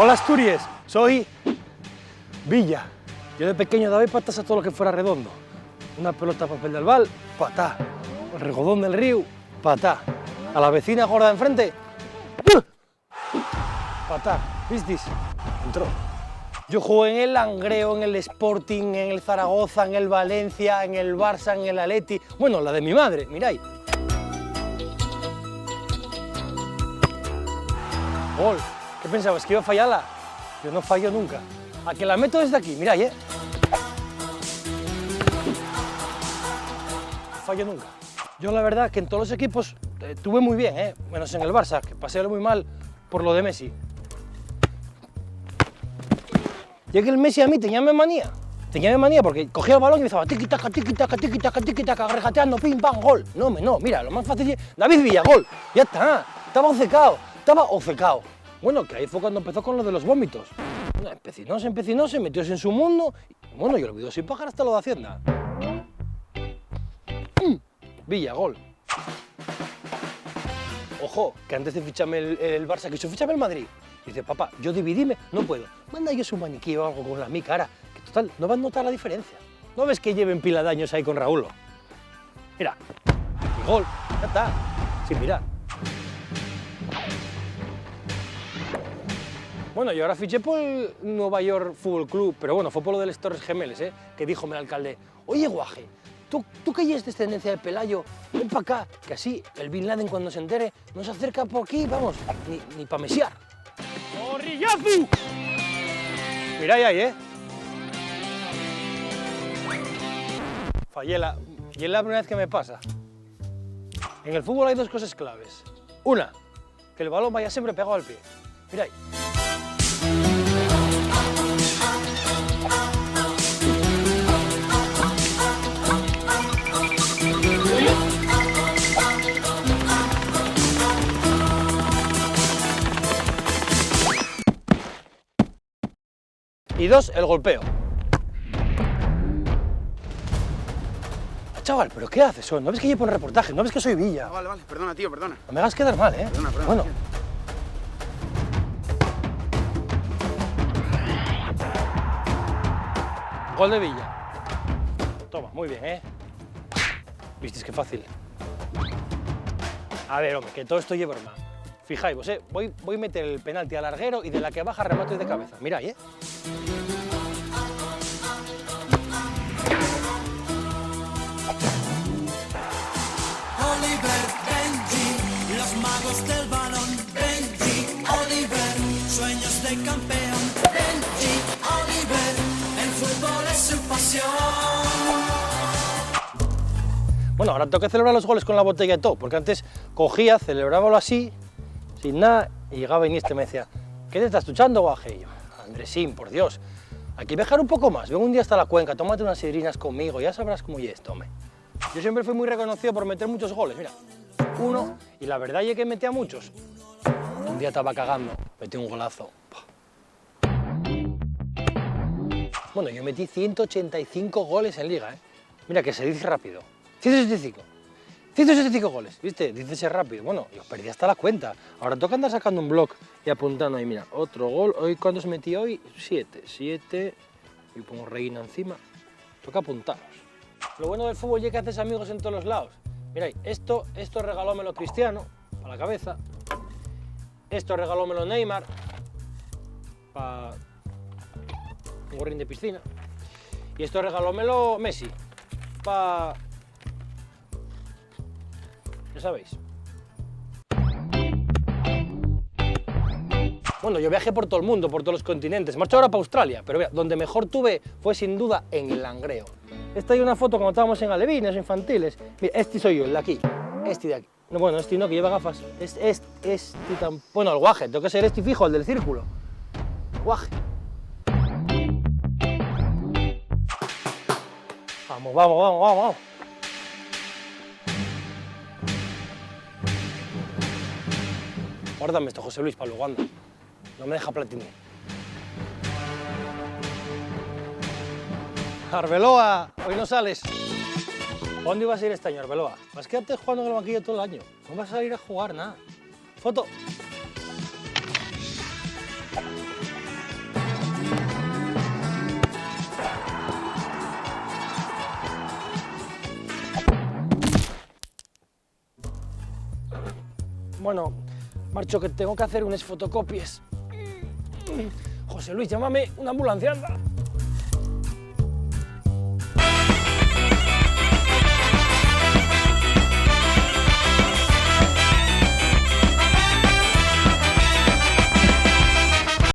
Hola Asturias, soy Villa. Yo de pequeño daba patas a todo lo que fuera redondo. Una pelota de papel de albal, patá. El regodón del río, patá. A la vecina gorda de enfrente, patá. ¿Visteis? Entró. Yo jugué en el Langreo, en el Sporting, en el Zaragoza, en el Valencia, en el Barça, en el Atleti. Bueno, la de mi madre, miráis. Gol. ¿Qué pensabas, que iba a fallarla? Yo no fallo nunca. A que la meto desde aquí, miráis, ¿eh? No fallo nunca. Yo la verdad que en todos los equipos tuve muy bien, ¿eh? Menos en el Barça, que pasé muy mal por lo de Messi. Ya que el Messi a mí tenía manía porque cogía el balón y me decía tiqui-taca, tiqui-taca, tiqui-taca, tiqui-taca, regateando, pim, pam, gol. No, mira, lo más fácil es David Villa, gol. Ya está, estaba obcecado. Bueno, que ahí fue cuando empezó con lo de los vómitos. Bueno, empecinó, se metió en su mundo y bueno, y olvidó sin pagar hasta lo de Hacienda. Villa, gol. Ojo, que antes de ficharme el Barça quiso ficharme el Madrid. Dice, papá, yo dividime, no puedo. Manda yo su maniquí o algo con mi cara, que total, no van a notar la diferencia. ¿No ves que lleven pila de años ahí con Raúl? Mira, y gol, ya está, sin mirar. Bueno, yo ahora fiché por el Nueva York Fútbol Club, pero bueno, fue por lo de las Torres Gemelas, que díjome el alcalde, oye, guaje, tú que ya es descendencia de Pelayo, ven para acá, que así el Bin Laden cuando se entere no se acerca por aquí, vamos, ni para mesiar. ¡Corrillazo! Miráis ahí, Fallé y es la primera vez que me pasa. En el fútbol hay dos cosas claves. Una, que el balón vaya siempre pegado al pie. Miráis. Y dos, el golpeo. Chaval, ¿pero qué haces? ¿No ves que llevo un reportaje? ¿No ves que soy Villa? Vale, perdona, tío, perdona. No me hagas quedar mal, ¿eh? Perdona. Bueno. Gol de Villa. Toma, muy bien, ¿eh? ¿Visteis qué fácil? A ver, hombre, que todo esto lleva broma. Fijáis vos, voy a meter el penalti al larguero y de la que baja remato de cabeza. Miráis, ¿eh? Oliver, Benji, los magos del balón. Benji, Oliver, sueños de campeón. Benji, Oliver, el fútbol es su pasión. Bueno, ahora tengo que celebrar los goles con la botella y todo, porque antes cogía, celebrábalo así, sin nada, y llegaba Iniesta y me decía, ¿qué te estás duchando, guaje? Y yo, Andresín, por Dios, hay que viajar un poco más, ven un día hasta la cuenca, tómate unas sidrinas conmigo, ya sabrás cómo es esto, hombre. Yo siempre fui muy reconocido por meter muchos goles, mira, uno, y la verdad es que metía muchos. Un día estaba cagando, metí un golazo. Bueno, yo metí 185 goles en Liga, ¿eh? Mira, que se dice rápido. 175 goles, ¿viste? Dícese rápido. Bueno, yo perdí hasta la cuenta. Ahora toca andar sacando un blog y apuntando ahí, mira, otro gol. Hoy, ¿cuántos metí hoy? 7. Y pongo reina encima. Toca apuntaros. Lo bueno del fútbol es que haces amigos en todos los lados. Miráis, esto regalómelo Cristiano, para la cabeza. Esto regalómelo Neymar, para un gorrín de piscina. Y esto regalómelo Messi, para... ya sabéis. Bueno, yo viajé por todo el mundo, por todos los continentes. Marcho ahora para Australia, pero vea, donde mejor tuve fue sin duda en el Langreo. Esta hay una foto cuando estábamos en alevines infantiles. Mira, este soy yo, el de aquí. Este de aquí. No, bueno, este no, que lleva gafas. Bueno, el guaje, tengo que ser este fijo, el del círculo. El guaje. Vamos. Guárdame esto, José Luis, para luego, anda. No me deja Platini. Arbeloa, hoy no sales. ¿A dónde ibas a ir este año, Arbeloa? Vas a quedarte jugando en el banquillo todo el año. No vas a ir a jugar nada. Foto. Bueno, marcho que tengo que hacer unas fotocopias. José Luis, llámame una ambulancia, anda.